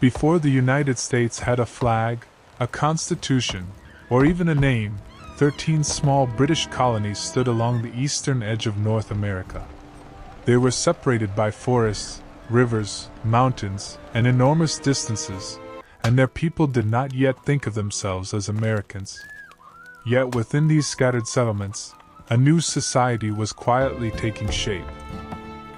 Before the United States had a flag, a constitution, or even a name, 13 small British colonies stood along the eastern edge of North America. They were separated by forests, rivers, mountains, and enormous distances, and their people did not yet think of themselves as Americans. Yet within these scattered settlements, a new society was quietly taking shape.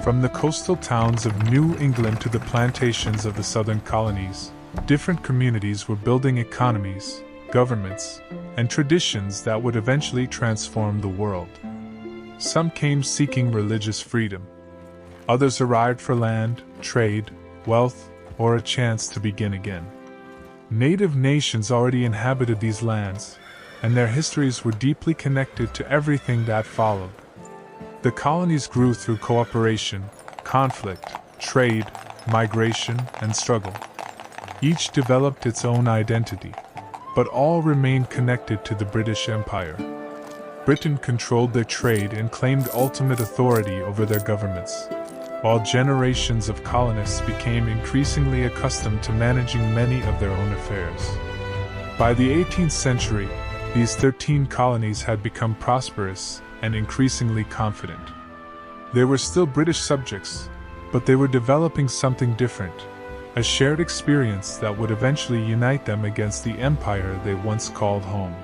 From the coastal towns of New England to the plantations of the southern colonies, different communities were building economies, governments, and traditions that would eventually transform the world. Some came seeking religious freedom. Others arrived for land, trade, wealth, or a chance to begin again. Native nations already inhabited these lands, and their histories were deeply connected to everything that followed. The colonies grew through cooperation, conflict, trade, migration, and struggle. Each developed its own identity, but all remained connected to the British Empire. Britain controlled their trade and claimed ultimate authority over their governments, while generations of colonists became increasingly accustomed to managing many of their own affairs. By the 18th century, these 13 colonies had become prosperous and increasingly confident. They were still British subjects, but they were developing something different, a shared experience that would eventually unite them against the empire they once called home.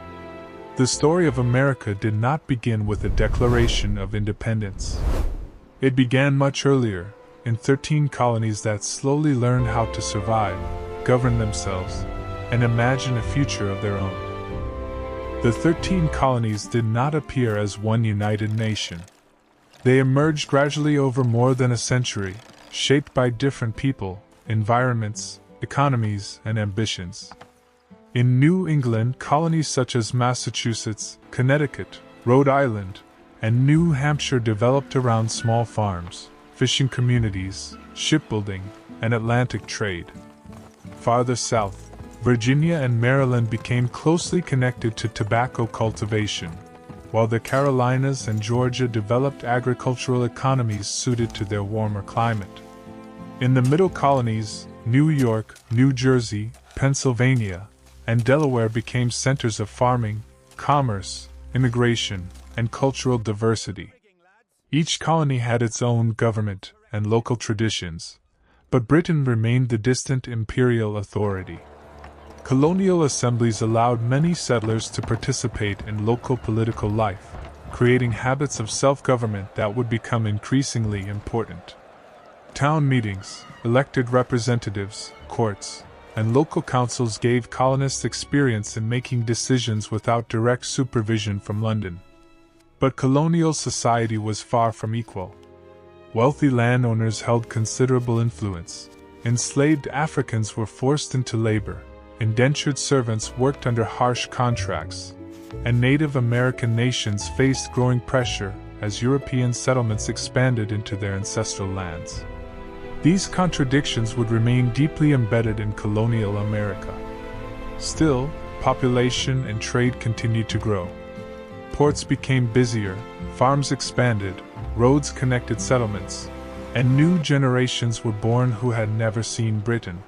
The story of America did not begin with a declaration of independence. It began much earlier, in 13 colonies that slowly learned how to survive, govern themselves, and imagine a future of their own. The 13 colonies did not appear as one united nation. They emerged gradually over more than a century, shaped by different people, environments, economies, and ambitions. In New England, colonies such as Massachusetts, Connecticut, Rhode Island, and New Hampshire developed around small farms, fishing communities, shipbuilding, and Atlantic trade. Farther south, Virginia and Maryland became closely connected to tobacco cultivation, while the Carolinas and Georgia developed agricultural economies suited to their warmer climate. In the Middle Colonies, New York, New Jersey, Pennsylvania, and Delaware became centers of farming, commerce, immigration, and cultural diversity. Each colony had its own government and local traditions, but Britain remained the distant imperial authority. Colonial assemblies allowed many settlers to participate in local political life, creating habits of self-government that would become increasingly important. Town meetings, elected representatives, courts, and local councils gave colonists experience in making decisions without direct supervision from London. But colonial society was far from equal. Wealthy landowners held considerable influence. Enslaved Africans were forced into labor. Indentured servants worked under harsh contracts, and Native American nations faced growing pressure as European settlements expanded into their ancestral lands. These contradictions would remain deeply embedded in colonial America. Still, population and trade continued to grow. Ports became busier, farms expanded, roads connected settlements, and new generations were born who had never seen Britain.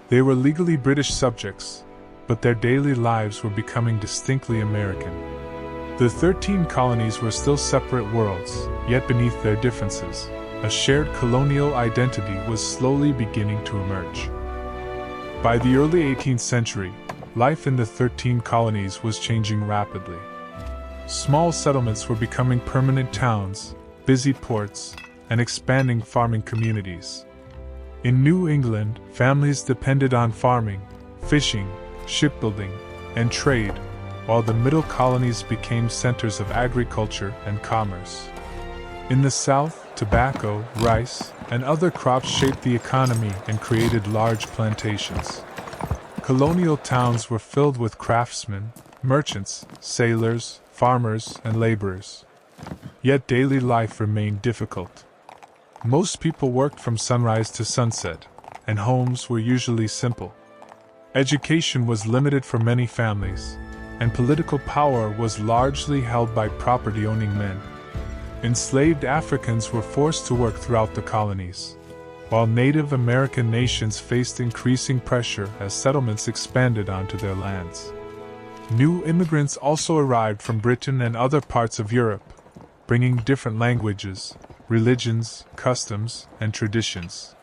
They were legally British subjects, but their daily lives were becoming distinctly American. The 13 colonies were still separate worlds, yet beneath their differences, a shared colonial identity was slowly beginning to emerge. By the early 18th century, life in the 13 colonies was changing rapidly. Small settlements were becoming permanent towns, busy ports, and expanding farming communities. In New England, families depended on farming, fishing, shipbuilding, and trade, while the Middle Colonies became centers of agriculture and commerce. In the South, tobacco, rice, and other crops shaped the economy and created large plantations. Colonial towns were filled with craftsmen, merchants, sailors, farmers, and laborers. Yet daily life remained difficult. Most people worked from sunrise to sunset, and homes were usually simple. Education was limited for many families, and political power was largely held by property-owning men. Enslaved Africans were forced to work throughout the colonies. while Native American nations faced increasing pressure as settlements expanded onto their lands. New immigrants also arrived from Britain and other parts of Europe, bringing different languages, religions, customs, and traditions.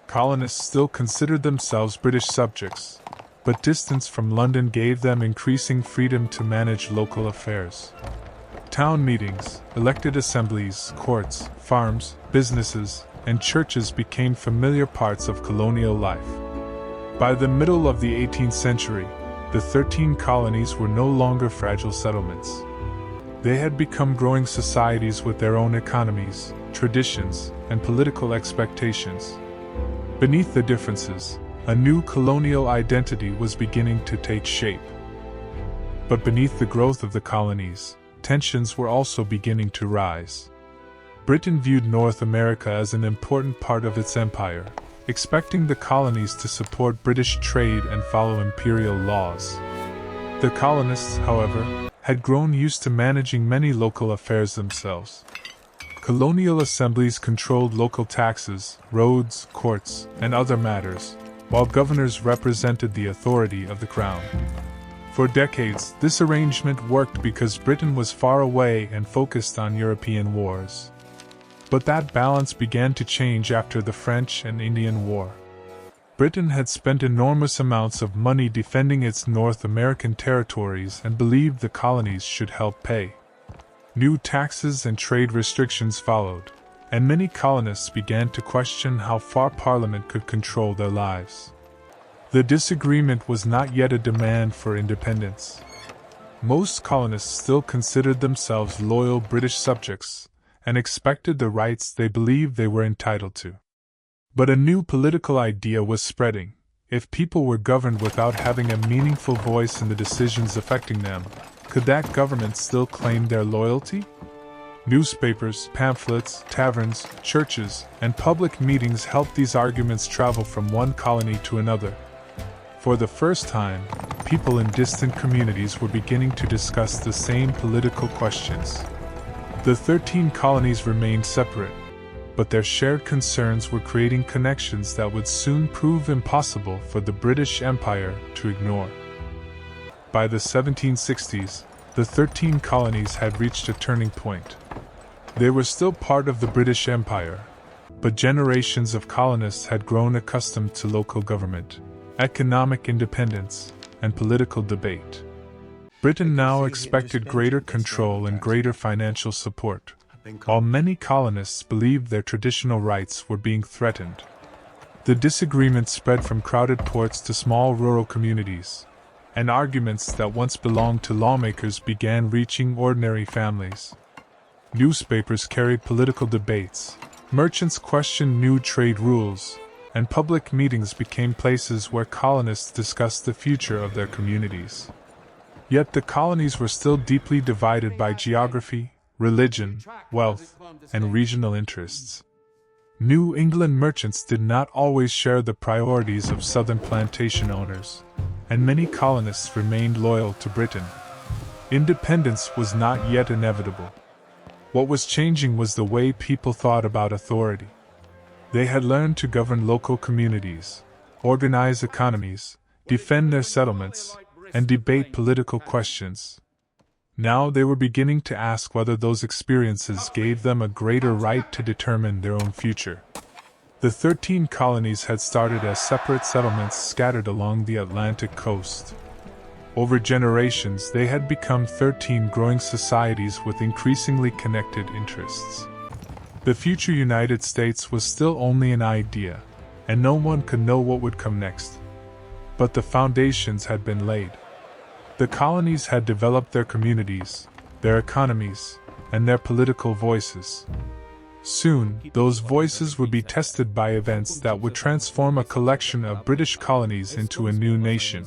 Colonists still considered themselves British subjects, but distance from London gave them increasing freedom to manage local affairs. Town meetings, elected assemblies, courts, farms, businesses, and churches became familiar parts of colonial life. By the middle of the 18th century, the 13 colonies were no longer fragile settlements. They had become growing societies with their own economies, traditions, and political expectations. Beneath the differences, a new colonial identity was beginning to take shape. But beneath the growth of the colonies, tensions were also beginning to rise. Britain viewed North America as an important part of its empire, expecting the colonies to support British trade and follow imperial laws. The colonists, however, had grown used to managing many local affairs themselves. Colonial assemblies controlled local taxes, roads, courts, and other matters, while governors represented the authority of the crown. For decades, this arrangement worked because Britain was far away and focused on European wars. But that balance began to change after the French and Indian War. Britain had spent enormous amounts of money defending its North American territories and believed the colonies should help pay. New taxes and trade restrictions followed, and many colonists began to question how far Parliament could control their lives. The disagreement was not yet a demand for independence. Most colonists still considered themselves loyal British subjects and expected the rights they believed they were entitled to. But a new political idea was spreading. If people were governed without having a meaningful voice in the decisions affecting them, could that government still claim their loyalty? Newspapers, pamphlets, taverns, churches, and public meetings helped these arguments travel from one colony to another. For the first time, people in distant communities were beginning to discuss the same political questions. The 13 colonies remained separate, but their shared concerns were creating connections that would soon prove impossible for the British Empire to ignore. By the 1760s, the 13 colonies had reached a turning point. They were still part of the British Empire, but generations of colonists had grown accustomed to local government, economic independence, and political debate. Britain now expected greater control and greater financial support, while many colonists believed their traditional rights were being threatened. The disagreement spread from crowded ports to small rural communities, and arguments that once belonged to lawmakers began reaching ordinary families. Newspapers carried political debates, merchants questioned new trade rules, and public meetings became places where colonists discussed the future of their communities. Yet the colonies were still deeply divided by geography, religion, wealth, and regional interests. New England merchants did not always share the priorities of southern plantation owners, and many colonists remained loyal to Britain. Independence was not yet inevitable. What was changing was the way people thought about authority. They had learned to govern local communities, organize economies, defend their settlements, and debate political questions. Now they were beginning to ask whether those experiences gave them a greater right to determine their own future. The 13 colonies had started as separate settlements scattered along the Atlantic coast. Over generations, they had become 13 growing societies with increasingly connected interests. The future United States was still only an idea, and no one could know what would come next. But the foundations had been laid. The colonies had developed their communities, their economies, and their political voices. Soon, those voices would be tested by events that would transform a collection of British colonies into a new nation.